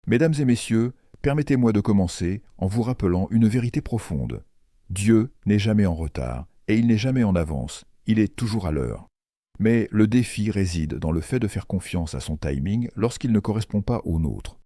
Mesdames et messieurs, permettez-moi de commencer en vous rappelant une vérité profonde. Dieu n'est jamais en retard et il n'est jamais en avance, il est toujours à l'heure. Mais le défi réside dans le fait de faire confiance à son timing lorsqu'il ne correspond pas au nôtre.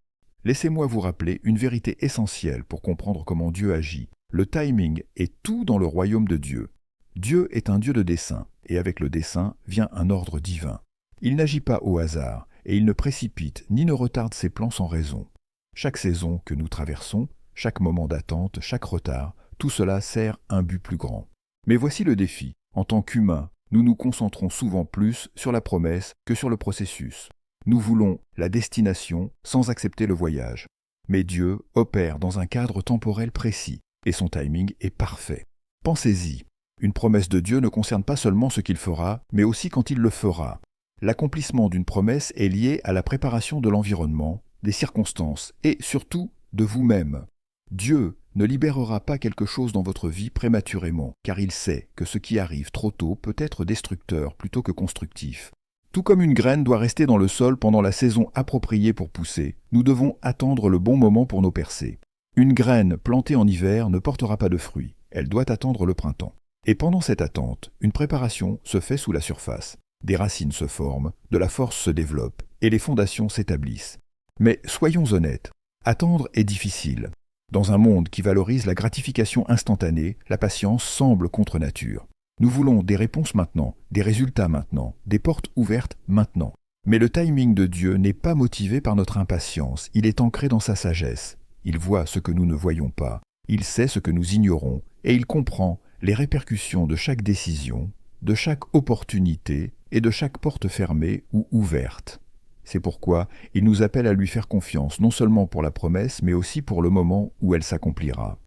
Laissez-moi vous rappeler une vérité essentielle pour comprendre comment Dieu agit. Le timing est tout dans le royaume de Dieu. Dieu est un Dieu de dessein, et avec le dessein vient un ordre divin. Il n'agit pas au hasard, et il ne précipite ni ne retarde ses plans sans raison. Chaque saison que nous traversons, chaque moment d'attente, chaque retard, tout cela sert un but plus grand. Mais voici le défi. En tant qu'humains, nous nous concentrons souvent plus sur la promesse que sur le processus. Nous voulons la destination sans accepter le voyage. Mais Dieu opère dans un cadre temporel précis, et son timing est parfait. Pensez-y. Une promesse de Dieu ne concerne pas seulement ce qu'il fera, mais aussi quand il le fera. L'accomplissement d'une promesse est lié à la préparation de l'environnement, des circonstances et surtout de vous-même. Dieu ne libérera pas quelque chose dans votre vie prématurément, car il sait que ce qui arrive trop tôt peut être destructeur plutôt que constructif. Tout comme une graine doit rester dans le sol pendant la saison appropriée pour pousser, nous devons attendre le bon moment pour nos percées. Une graine plantée en hiver ne portera pas de fruits, elle doit attendre le printemps. Et pendant cette attente, une préparation se fait sous la surface. Des racines se forment, de la force se développe, et les fondations s'établissent. Mais soyons honnêtes, attendre est difficile. Dans un monde qui valorise la gratification instantanée, la patience semble contre nature. Nous voulons des réponses maintenant, des résultats maintenant, des portes ouvertes maintenant. Mais le timing de Dieu n'est pas motivé par notre impatience, il est ancré dans sa sagesse. Il voit ce que nous ne voyons pas, il sait ce que nous ignorons, et il comprend les répercussions de chaque décision, de chaque opportunité et de chaque porte fermée ou ouverte. C'est pourquoi il nous appelle à lui faire confiance, non seulement pour la promesse, mais aussi pour le moment où elle s'accomplira.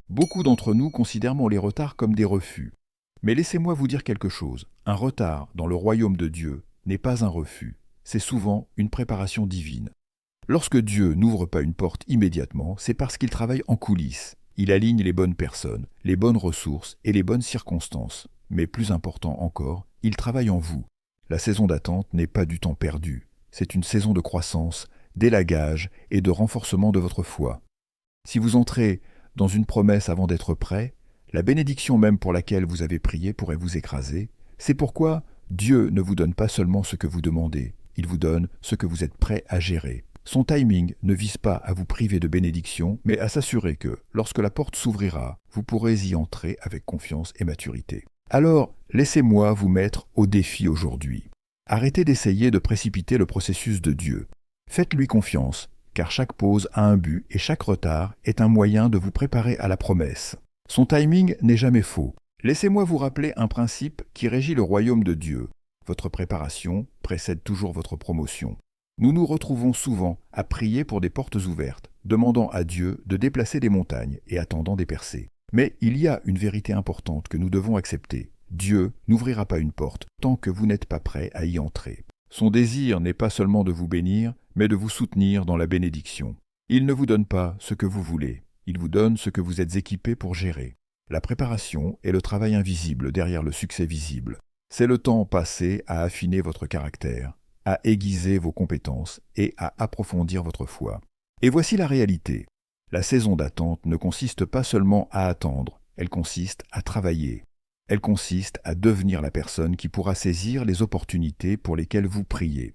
Beaucoup d'entre nous considèrent les retards comme des refus. Mais laissez-moi vous dire quelque chose. Un retard dans le royaume de Dieu n'est pas un refus. C'est souvent une préparation divine. Lorsque Dieu n'ouvre pas une porte immédiatement, c'est parce qu'il travaille en coulisses. Il aligne les bonnes personnes, les bonnes ressources et les bonnes circonstances. Mais plus important encore, il travaille en vous. La saison d'attente n'est pas du temps perdu. C'est une saison de croissance, d'élagage et de renforcement de votre foi. Si vous entrez dans une promesse avant d'être prêt, la bénédiction même pour laquelle vous avez prié pourrait vous écraser. C'est pourquoi Dieu ne vous donne pas seulement ce que vous demandez, il vous donne ce que vous êtes prêt à gérer. Son timing ne vise pas à vous priver de bénédiction, mais à s'assurer que, lorsque la porte s'ouvrira, vous pourrez y entrer avec confiance et maturité. Alors, laissez-moi vous mettre au défi aujourd'hui. Arrêtez d'essayer de précipiter le processus de Dieu. Faites-lui confiance, car chaque pause a un but et chaque retard est un moyen de vous préparer à la promesse. Son timing n'est jamais faux. Laissez-moi vous rappeler un principe qui régit le royaume de Dieu. Votre préparation précède toujours votre promotion. Nous nous retrouvons souvent à prier pour des portes ouvertes, demandant à Dieu de déplacer des montagnes et attendant des percées. Mais il y a une vérité importante que nous devons accepter. Dieu n'ouvrira pas une porte tant que vous n'êtes pas prêt à y entrer. Son désir n'est pas seulement de vous bénir, mais de vous soutenir dans la bénédiction. Il ne vous donne pas ce que vous voulez, il vous donne ce que vous êtes équipé pour gérer. La préparation est le travail invisible derrière le succès visible. C'est le temps passé à affiner votre caractère, à aiguiser vos compétences et à approfondir votre foi. Et voici la réalité. La saison d'attente ne consiste pas seulement à attendre, elle consiste à travailler. Elle consiste à devenir la personne qui pourra saisir les opportunités pour lesquelles vous priez.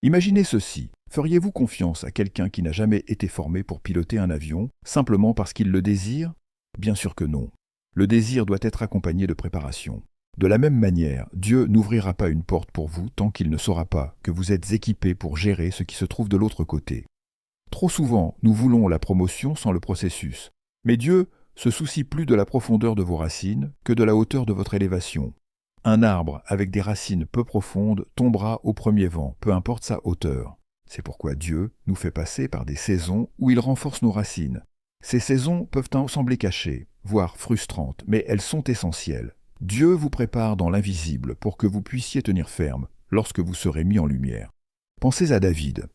Imaginez ceci, feriez-vous confiance à quelqu'un qui n'a jamais été formé pour piloter un avion, simplement parce qu'il le désire? Bien sûr que non. Le désir doit être accompagné de préparation. De la même manière, Dieu n'ouvrira pas une porte pour vous tant qu'il ne saura pas que vous êtes équipé pour gérer ce qui se trouve de l'autre côté. Trop souvent, nous voulons la promotion sans le processus. Mais Dieu se soucie plus de la profondeur de vos racines que de la hauteur de votre élévation. Un arbre avec des racines peu profondes tombera au premier vent, peu importe sa hauteur. C'est pourquoi Dieu nous fait passer par des saisons où il renforce nos racines. Ces saisons peuvent sembler cachées, voire frustrantes, mais elles sont essentielles. Dieu vous prépare dans l'invisible pour que vous puissiez tenir ferme lorsque vous serez mis en lumière. Pensez à David.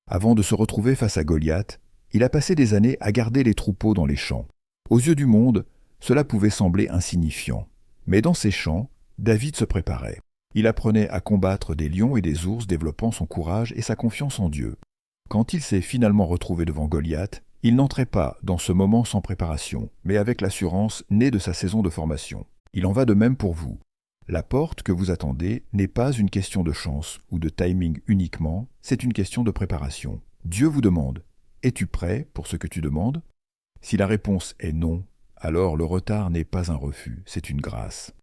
Avant de se retrouver face à Goliath, il a passé des années à garder les troupeaux dans les champs. Aux yeux du monde, cela pouvait sembler insignifiant. Mais dans ces champs, David se préparait. Il apprenait à combattre des lions et des ours, développant son courage et sa confiance en Dieu. Quand il s'est finalement retrouvé devant Goliath, il n'entrait pas dans ce moment sans préparation, mais avec l'assurance née de sa saison de formation. Il en va de même pour vous. La porte que vous attendez n'est pas une question de chance ou de timing uniquement, c'est une question de préparation. Dieu vous demande « Es-tu prêt pour ce que tu demandes ?» Si la réponse est non, alors le retard n'est pas un refus, c'est une grâce.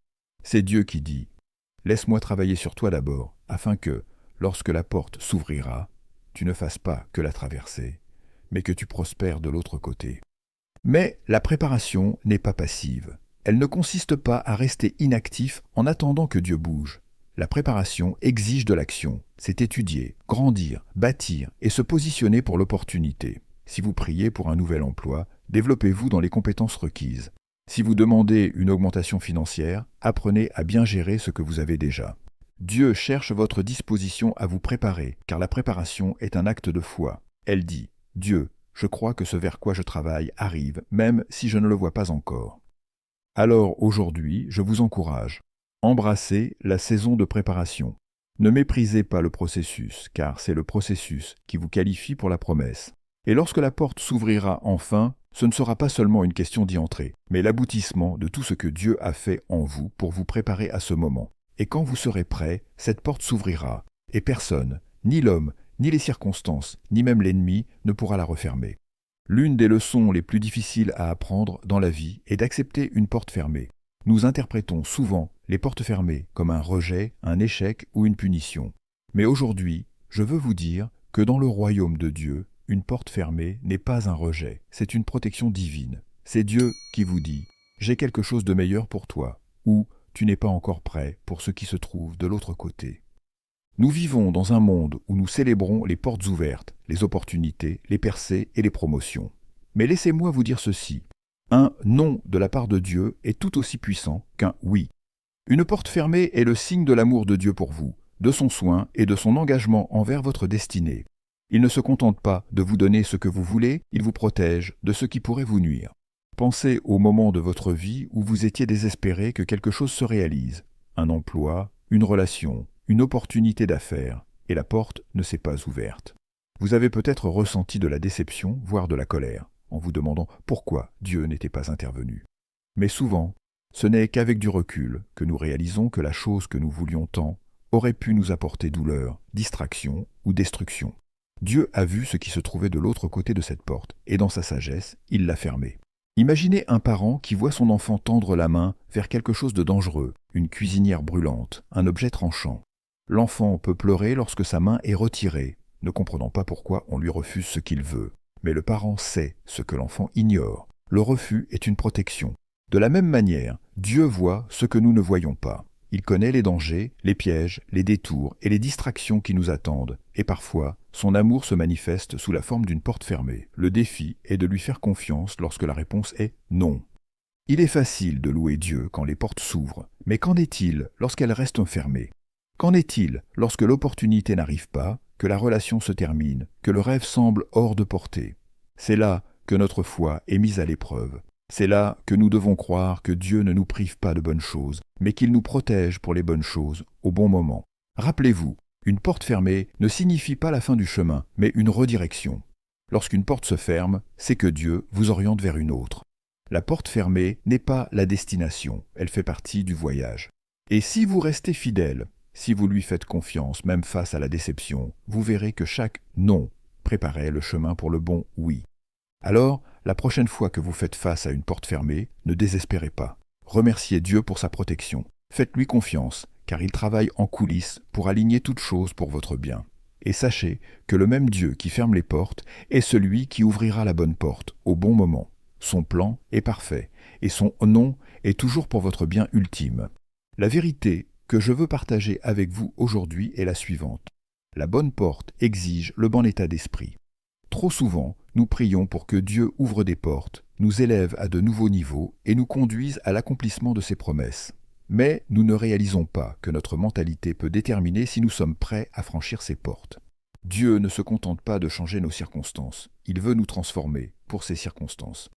C'est Dieu qui dit « Laisse-moi travailler sur toi d'abord, afin que, lorsque la porte s'ouvrira, tu ne fasses pas que la traverser, mais que tu prospères de l'autre côté. » Mais la préparation n'est pas passive. Elle ne consiste pas à rester inactif en attendant que Dieu bouge. La préparation exige de l'action. C'est étudier, grandir, bâtir et se positionner pour l'opportunité. Si vous priez pour un nouvel emploi, développez-vous dans les compétences requises. Si vous demandez une augmentation financière, apprenez à bien gérer ce que vous avez déjà. Dieu cherche votre disposition à vous préparer, car la préparation est un acte de foi. Elle dit « Dieu, je crois que ce vers quoi je travaille arrive, même si je ne le vois pas encore. » Alors aujourd'hui, je vous encourage. Embrassez la saison de préparation. Ne méprisez pas le processus, car c'est le processus qui vous qualifie pour la promesse. Et lorsque la porte s'ouvrira enfin, ce ne sera pas seulement une question d'y entrer, mais l'aboutissement de tout ce que Dieu a fait en vous pour vous préparer à ce moment. Et quand vous serez prêt, cette porte s'ouvrira, et personne, ni l'homme, ni les circonstances, ni même l'ennemi, ne pourra la refermer. L'une des leçons les plus difficiles à apprendre dans la vie est d'accepter une porte fermée. Nous interprétons souvent les portes fermées comme un rejet, un échec ou une punition. Mais aujourd'hui, je veux vous dire que dans le royaume de Dieu, une porte fermée n'est pas un rejet, c'est une protection divine. C'est Dieu qui vous dit « J'ai quelque chose de meilleur pour toi » ou « Tu n'es pas encore prêt pour ce qui se trouve de l'autre côté ». Nous vivons dans un monde où nous célébrons les portes ouvertes, les opportunités, les percées et les promotions. Mais laissez-moi vous dire ceci. Un non de la part de Dieu est tout aussi puissant qu'un oui. Une porte fermée est le signe de l'amour de Dieu pour vous, de son soin et de son engagement envers votre destinée. Il ne se contente pas de vous donner ce que vous voulez, il vous protège de ce qui pourrait vous nuire. Pensez au moment de votre vie où vous étiez désespéré que quelque chose se réalise. Un emploi, une relation, une opportunité d'affaires, et la porte ne s'est pas ouverte. Vous avez peut-être ressenti de la déception, voire de la colère, en vous demandant pourquoi Dieu n'était pas intervenu. Mais souvent, ce n'est qu'avec du recul que nous réalisons que la chose que nous voulions tant aurait pu nous apporter douleur, distraction ou destruction. Dieu a vu ce qui se trouvait de l'autre côté de cette porte, et dans sa sagesse, il l'a fermée. Imaginez un parent qui voit son enfant tendre la main vers quelque chose de dangereux, une cuisinière brûlante, un objet tranchant. L'enfant peut pleurer lorsque sa main est retirée, ne comprenant pas pourquoi on lui refuse ce qu'il veut. Mais le parent sait ce que l'enfant ignore. Le refus est une protection. De la même manière, Dieu voit ce que nous ne voyons pas. Il connaît les dangers, les pièges, les détours et les distractions qui nous attendent, et parfois, son amour se manifeste sous la forme d'une porte fermée. Le défi est de lui faire confiance lorsque la réponse est non. Il est facile de louer Dieu quand les portes s'ouvrent, mais qu'en est-il lorsqu'elles restent fermées ? Qu'en est-il lorsque l'opportunité n'arrive pas, que la relation se termine, que le rêve semble hors de portée ? C'est là que notre foi est mise à l'épreuve. C'est là que nous devons croire que Dieu ne nous prive pas de bonnes choses, mais qu'il nous protège pour les bonnes choses, au bon moment. Rappelez-vous, une porte fermée ne signifie pas la fin du chemin, mais une redirection. Lorsqu'une porte se ferme, c'est que Dieu vous oriente vers une autre. La porte fermée n'est pas la destination, elle fait partie du voyage. Et si vous restez fidèle, si vous lui faites confiance, même face à la déception, vous verrez que chaque non préparait le chemin pour le bon oui. Alors, la prochaine fois que vous faites face à une porte fermée, ne désespérez pas. Remerciez Dieu pour sa protection. Faites-lui confiance, car il travaille en coulisses pour aligner toutes choses pour votre bien. Et sachez que le même Dieu qui ferme les portes est celui qui ouvrira la bonne porte au bon moment. Son plan est parfait, et son non est toujours pour votre bien ultime. La vérité que je veux partager avec vous aujourd'hui est la suivante. La bonne porte exige le bon état d'esprit. Trop souvent, nous prions pour que Dieu ouvre des portes, nous élève à de nouveaux niveaux et nous conduise à l'accomplissement de ses promesses. Mais nous ne réalisons pas que notre mentalité peut déterminer si nous sommes prêts à franchir ces portes. Dieu ne se contente pas de changer nos circonstances, il veut nous transformer pour ces circonstances.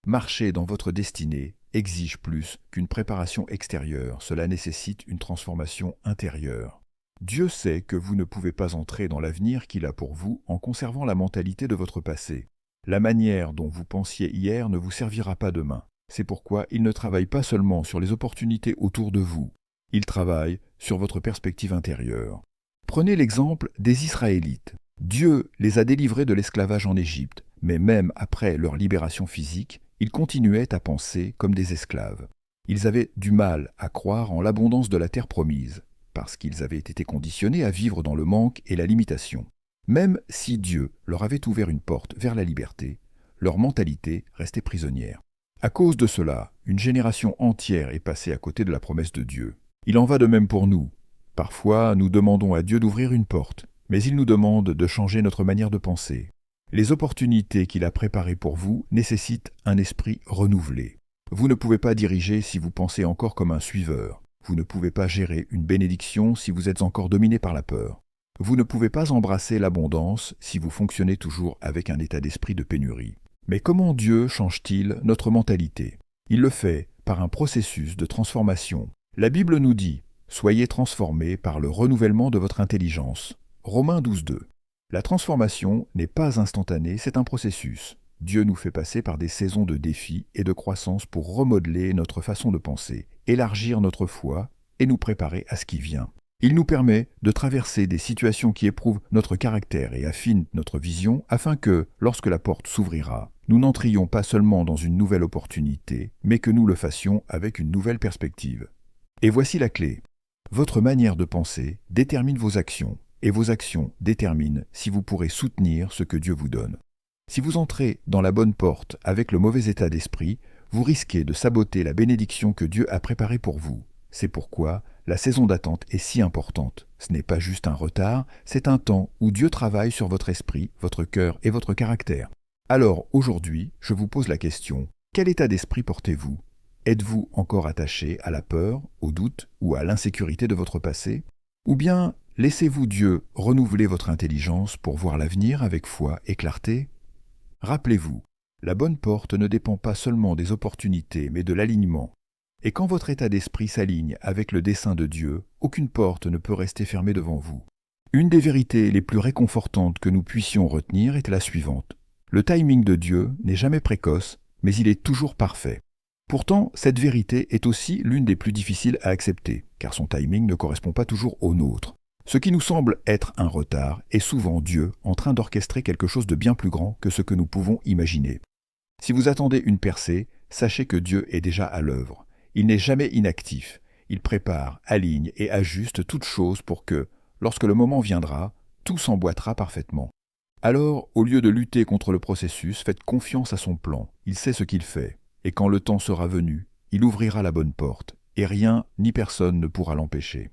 Marcher dans votre destinée exige plus qu'une préparation extérieure, cela nécessite une transformation intérieure. Dieu sait que vous ne pouvez pas entrer dans l'avenir qu'il a pour vous en conservant la mentalité de votre passé. La manière dont vous pensiez hier ne vous servira pas demain. C'est pourquoi il ne travaille pas seulement sur les opportunités autour de vous, il travaille sur votre perspective intérieure. Prenez l'exemple des Israélites. Dieu les a délivrés de l'esclavage en Égypte, mais même après leur libération physique, ils continuaient à penser comme des esclaves. Ils avaient du mal à croire en l'abondance de la terre promise, parce qu'ils avaient été conditionnés à vivre dans le manque et la limitation. Même si Dieu leur avait ouvert une porte vers la liberté, leur mentalité restait prisonnière. À cause de cela, une génération entière est passée à côté de la promesse de Dieu. Il en va de même pour nous. Parfois, nous demandons à Dieu d'ouvrir une porte, mais il nous demande de changer notre manière de penser. Les opportunités qu'il a préparées pour vous nécessitent un esprit renouvelé. Vous ne pouvez pas diriger si vous pensez encore comme un suiveur. Vous ne pouvez pas gérer une bénédiction si vous êtes encore dominé par la peur. Vous ne pouvez pas embrasser l'abondance si vous fonctionnez toujours avec un état d'esprit de pénurie. Mais comment Dieu change-t-il notre mentalité? Il le fait par un processus de transformation. La Bible nous dit « Soyez transformés par le renouvellement de votre intelligence ». Romains 12,2. La transformation n'est pas instantanée, c'est un processus. Dieu nous fait passer par des saisons de défis et de croissance pour remodeler notre façon de penser, élargir notre foi et nous préparer à ce qui vient. Il nous permet de traverser des situations qui éprouvent notre caractère et affinent notre vision afin que, lorsque la porte s'ouvrira, nous n'entrions pas seulement dans une nouvelle opportunité, mais que nous le fassions avec une nouvelle perspective. Et voici la clé. Votre manière de penser détermine vos actions, et vos actions déterminent si vous pourrez soutenir ce que Dieu vous donne. Si vous entrez dans la bonne porte avec le mauvais état d'esprit, vous risquez de saboter la bénédiction que Dieu a préparée pour vous. C'est pourquoi la saison d'attente est si importante. Ce n'est pas juste un retard, c'est un temps où Dieu travaille sur votre esprit, votre cœur et votre caractère. Alors aujourd'hui, je vous pose la question, quel état d'esprit portez-vous? Êtes-vous encore attaché à la peur, au doute ou à l'insécurité de votre passé? Ou bien laissez-vous Dieu renouveler votre intelligence pour voir l'avenir avec foi et clarté? Rappelez-vous, la bonne porte ne dépend pas seulement des opportunités mais de l'alignement. Et quand votre état d'esprit s'aligne avec le dessein de Dieu, aucune porte ne peut rester fermée devant vous. Une des vérités les plus réconfortantes que nous puissions retenir est la suivante. Le timing de Dieu n'est jamais précoce, mais il est toujours parfait. Pourtant, cette vérité est aussi l'une des plus difficiles à accepter, car son timing ne correspond pas toujours au nôtre. Ce qui nous semble être un retard est souvent Dieu en train d'orchestrer quelque chose de bien plus grand que ce que nous pouvons imaginer. Si vous attendez une percée, sachez que Dieu est déjà à l'œuvre. Il n'est jamais inactif. Il prépare, aligne et ajuste toutes choses pour que, lorsque le moment viendra, tout s'emboîtera parfaitement. Alors, au lieu de lutter contre le processus, faites confiance à son plan. Il sait ce qu'il fait. Et quand le temps sera venu, il ouvrira la bonne porte, et rien ni personne ne pourra l'empêcher.